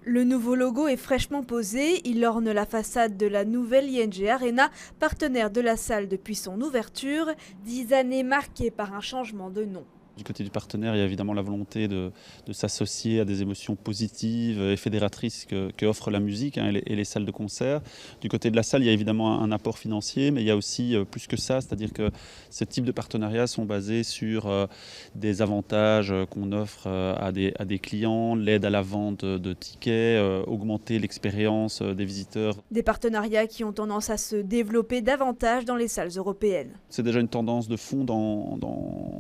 Le nouveau logo est fraîchement posé, il orne la façade de la nouvelle ING Arena, partenaire de la salle depuis son ouverture, 10 années marquées par un changement de nom. Du côté du partenaire, il y a évidemment la volonté de s'associer à des émotions positives et fédératrices que offre la musique et les salles de concert. Du côté de la salle, il y a évidemment un apport financier, mais il y a aussi plus que ça, c'est-à-dire que ce type de partenariats sont basés sur des avantages qu'on offre à des clients, l'aide à la vente de tickets, augmenter l'expérience des visiteurs. Des partenariats qui ont tendance à se développer davantage dans les salles européennes. C'est déjà une tendance de fond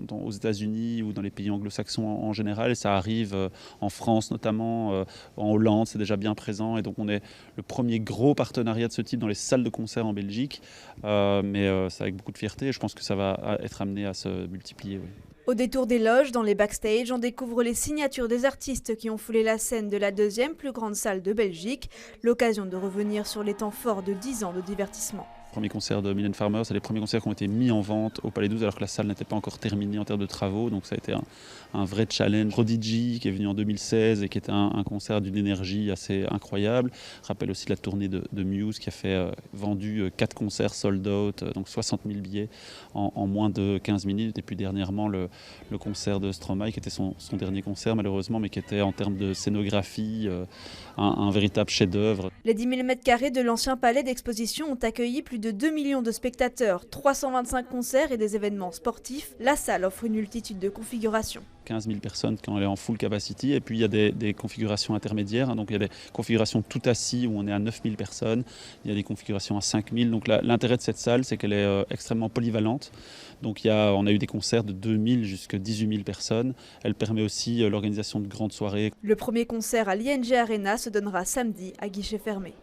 aux États-Unis ou dans les pays anglo-saxons en général, et ça arrive en France notamment, en Hollande, c'est déjà bien présent, et donc on est le premier gros partenariat de ce type dans les salles de concert en Belgique, mais c'est avec beaucoup de fierté, et je pense que ça va être amené à se multiplier. Oui. Au détour des loges, dans les backstage, on découvre les signatures des artistes qui ont foulé la scène de la deuxième plus grande salle de Belgique, l'occasion de revenir sur les temps forts de 10 ans de divertissement. Le premier concert de Mylène Farmer, c'est les premiers concerts qui ont été mis en vente au Palais 12 alors que la salle n'était pas encore terminée en termes de travaux, donc ça a été un vrai challenge. Prodigy qui est venu en 2016 et qui était un concert d'une énergie assez incroyable. Je rappelle aussi la tournée de Muse qui a fait vendu 4 concerts sold out, donc 60 000 billets en moins de 15 minutes. Et puis dernièrement le concert de Stromae qui était son dernier concert malheureusement, mais qui était en termes de scénographie un véritable chef-d'œuvre. Les 10 000 m² de l'ancien palais d'exposition ont accueilli plus de 2 millions de spectateurs, 325 concerts et des événements sportifs. La salle offre une multitude de configurations. 15 000 personnes quand elle est en full capacity, et puis il y a des configurations intermédiaires, donc il y a des configurations tout assis où on est à 9 000 personnes, il y a des configurations à 5 000, donc l'intérêt de cette salle c'est qu'elle est extrêmement polyvalente, donc on a eu des concerts de 2 000 jusqu'à 18 000 personnes, elle permet aussi l'organisation de grandes soirées. Le premier concert à l'ING Arena se donnera samedi à guichet fermé.